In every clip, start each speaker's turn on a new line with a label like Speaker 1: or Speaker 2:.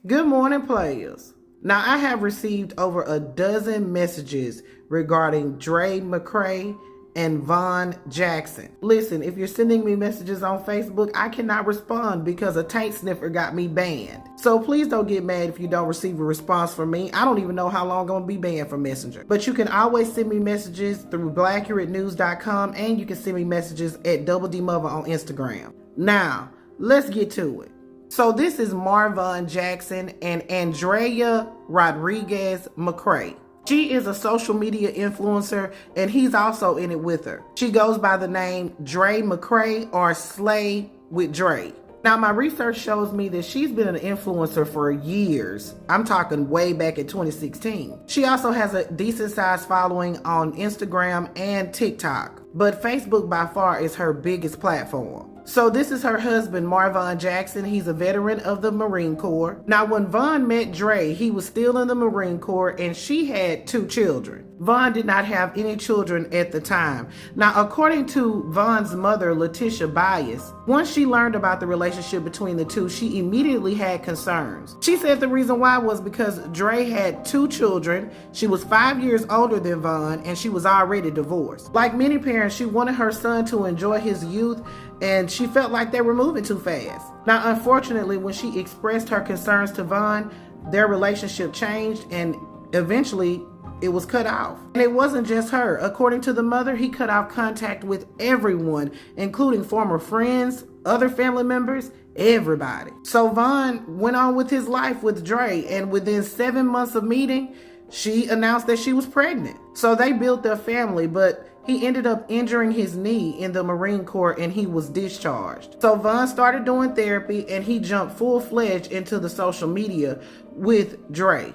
Speaker 1: Good morning, players. Now, I have received over a dozen messages regarding DreMccray and Von Jackson. Listen, if you're sending me messages on Facebook, I cannot respond because a taint sniffer got me banned. So please don't get mad if you don't receive a response from me. I don't even know how long I'm going to be banned from Messenger. But you can always send me messages through blaccuratenews.com, and you can send me messages at Double D Mother on Instagram. Now, let's get to it. So this is Marvon Jackson and Andrea Rodriguez McCray. She is a social media influencer, and he's also in it with her. She goes by the name DreMccray or Slay with Dre. Now, my research shows me that she's been an influencer for years. I'm talking way back in 2016. She also has a decent sized following on Instagram and TikTok, but Facebook by far is her biggest platform. So this is her husband, Marvon Jackson. He's a veteran of the Marine Corps. Now, when Von met Dre, he was still in the Marine Corps and she had 2 children. Von did not have any children at the time. Now, according to Von's mother, Letitia Bias, once she learned about the relationship between the two, she immediately had concerns. She said the reason why was because Dre had 2 children, she was 5 years older than Von, and she was already divorced. Like many parents, she wanted her son to enjoy his youth, and she felt like they were moving too fast. Now, unfortunately, when she expressed her concerns to Von, their relationship changed and eventually it was cut off. And it wasn't just her. According to the mother, he cut off contact with everyone, including former friends, other family members, everybody. So Von went on with his life with Dre, and within 7 months of meeting, she announced that she was pregnant. So they built their family, but he ended up injuring his knee in the Marine Corps and he was discharged. So Von started doing therapy and he jumped full-fledged into the social media with Dre.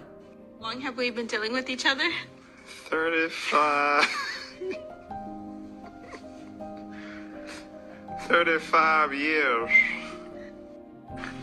Speaker 2: How long have we been dealing with each other?
Speaker 3: 35. 35 years.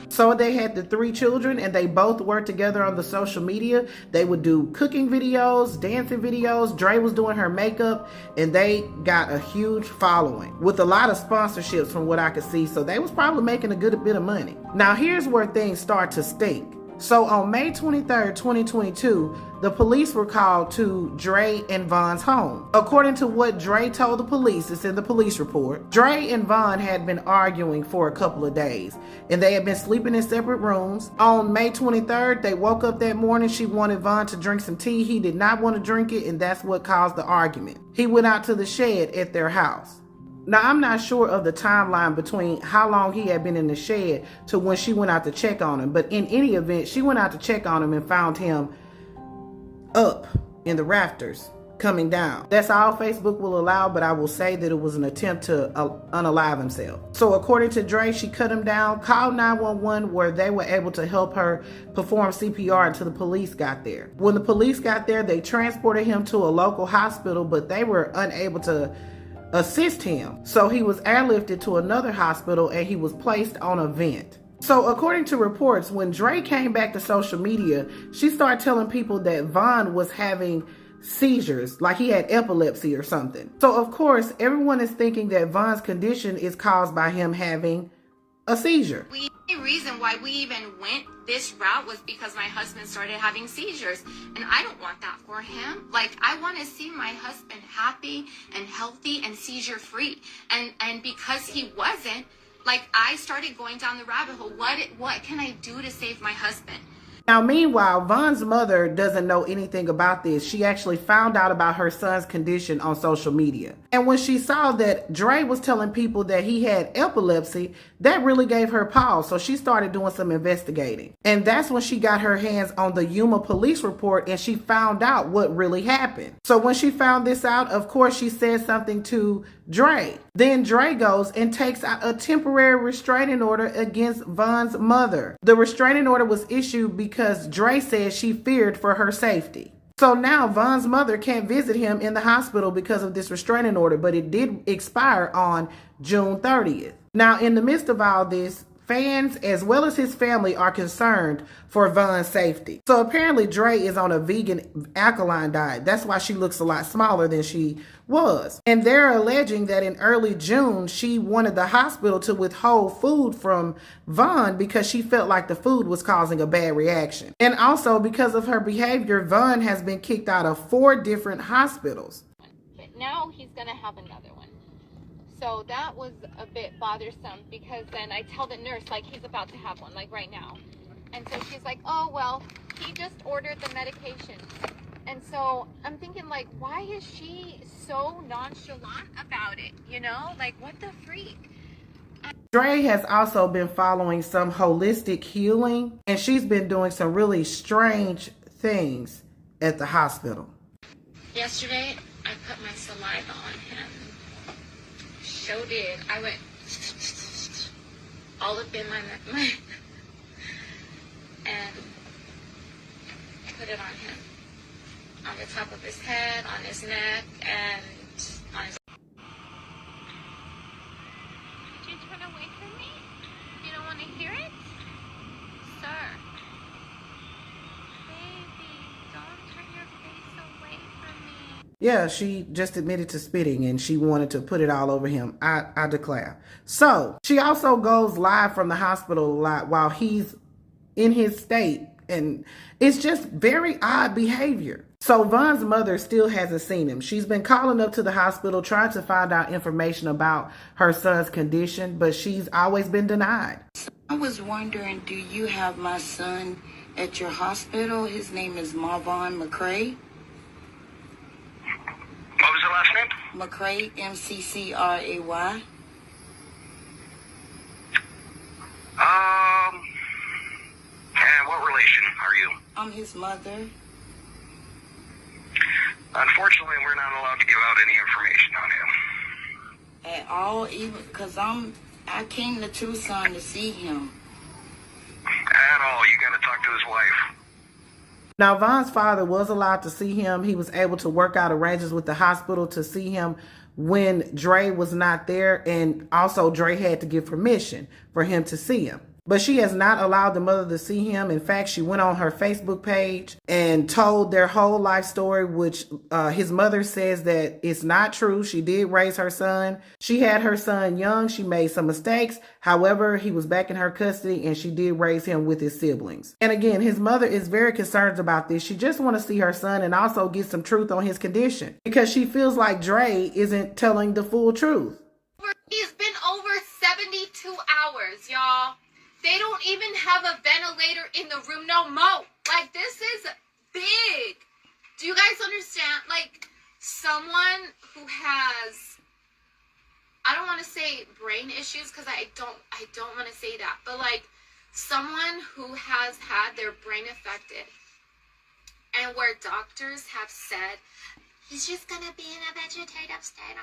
Speaker 1: So they had the 3 children and they both worked together on the social media. They would do cooking videos, dancing videos. Dre was doing her makeup and they got a huge following with a lot of sponsorships from what I could see. So they was probably making a good bit of money. Now here's where things start to stink. So on May 23rd, 2022, the police were called to Dre and Von's home. According to what Dre told the police, it's in the police report, Dre and Von had been arguing for a couple of days and they had been sleeping in separate rooms. On May 23rd, they woke up that morning. She wanted Von to drink some tea. He did not want to drink it, and that's what caused the argument. He went out to the shed at their house. Now, I'm not sure of the timeline between how long he had been in the shed to when she went out to check on him. But in any event, she went out to check on him and found him up in the rafters, coming down. That's all Facebook will allow, but I will say that it was an attempt to unalive himself. So according to Dre, she cut him down, called 911, where they were able to help her perform CPR until the police got there. When the police got there, they transported him to a local hospital, but they were unable to assist him. So he was airlifted to another hospital and he was placed on a vent. So according to reports, when Dre came back to social media, she started telling people that Von was having seizures, like he had epilepsy or something. So of course, everyone is thinking that Von's condition is caused by him having a seizure.
Speaker 2: The reason why we even went this route was because my husband started having seizures, and I don't want that for him. Like, I want to see my husband happy and healthy and seizure free, and because he wasn't, like, I started going down the rabbit hole. What can I do to save my husband?
Speaker 1: Now, meanwhile, Von's mother doesn't know anything about this. She actually found out about her son's condition on social media. And when she saw that Dre was telling people that he had epilepsy, that really gave her pause. So she started doing some investigating. And that's when she got her hands on the Yuma police report and she found out what really happened. So when she found this out, of course, she said something to Dre. Then Dre goes and takes out a temporary restraining order against Von's mother. The restraining order was issued because Dre said she feared for her safety. So now Von's mother can't visit him in the hospital because of this restraining order, but it did expire on June 30th. Now, in the midst of all this, fans as well as his family are concerned for Von's safety. So apparently Dre is on a vegan alkaline diet. That's why she looks a lot smaller than she was. And they're alleging that in early June, she wanted the hospital to withhold food from Von because she felt like the food was causing a bad reaction. And also because of her behavior, Von has been kicked out of 4 different hospitals.
Speaker 4: But now he's going to have another one. So that was a bit bothersome because then I tell the nurse, like, he's about to have one, like right now. And so she's like, oh, well, he just ordered the medication. And so I'm thinking, like, why is she so nonchalant about it? You know, like, what the freak?
Speaker 1: Dre has also been following some holistic healing, and she's been doing some really strange things at the hospital.
Speaker 2: Yesterday, I put my saliva on him. So did. I went all up in my and put it on him. On the top of his head, on his neck, and on his...
Speaker 4: Did you turn away from me? You don't want to hear it? Sir. Baby, don't turn your face away from me.
Speaker 1: Yeah, she just admitted to spitting and she wanted to put it all over him. I declare. So she also goes live from the hospital a lot while he's in his state. And it's just very odd behavior. So Von's mother still hasn't seen him. She's been calling up to the hospital trying to find out information about her son's condition, but she's always been denied.
Speaker 5: I was wondering, do you have my son at your hospital? His name is Marvon McCray.
Speaker 3: What was the last name?
Speaker 5: McCray, M-C-C-R-A-Y.
Speaker 3: And what relation are you?
Speaker 5: I'm his mother.
Speaker 3: Unfortunately, we're not allowed to give out any information on him.
Speaker 5: At all, even because I came to Tucson to see him.
Speaker 3: At all. You got to talk to his wife.
Speaker 1: Now, Von's father was allowed to see him. He was able to work out arrangements with the hospital to see him when Dre was not there. And also Dre had to give permission for him to see him. But she has not allowed the mother to see him. In fact, she went on her Facebook page and told their whole life story, which his mother says that it's not true. She did raise her son. She had her son young. She made some mistakes. However, he was back in her custody and she did raise him with his siblings. And again, his mother is very concerned about this. She just wants to see her son and also get some truth on his condition because she feels like Dre isn't telling the full truth.
Speaker 2: He's been over 72 hours, y'all. They don't even have a ventilator in the room no more. Like, this is big. Do you guys understand? Like, someone who has, I don't want to say brain issues because I don't want to say that, but like someone who has had their brain affected and where doctors have said, he's just going to be in a vegetative state.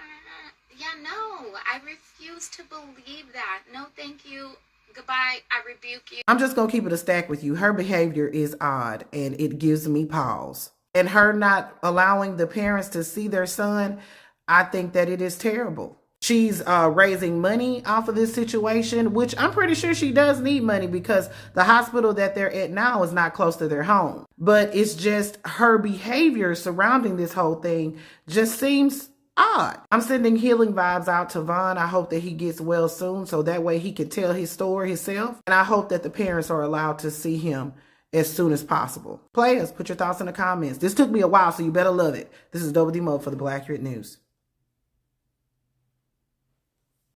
Speaker 2: Yeah, no, I refuse to believe that. No, thank you. Goodbye. I rebuke you.
Speaker 1: I'm just going to keep it a stack with you. Her behavior is odd and it gives me pause. And her not allowing the parents to see their son, I think that it is terrible. She's raising money off of this situation, which I'm pretty sure she does need money because the hospital that they're at now is not close to their home. But it's just her behavior surrounding this whole thing just seems odd. I'm sending healing vibes out to Von. I hope that he gets well soon so that way he can tell his story himself. And I hope that the parents are allowed to see him as soon as possible. Players, put your thoughts in the comments. This took me a while, so you better love it. This is Double D Mo for the Black Accurate News.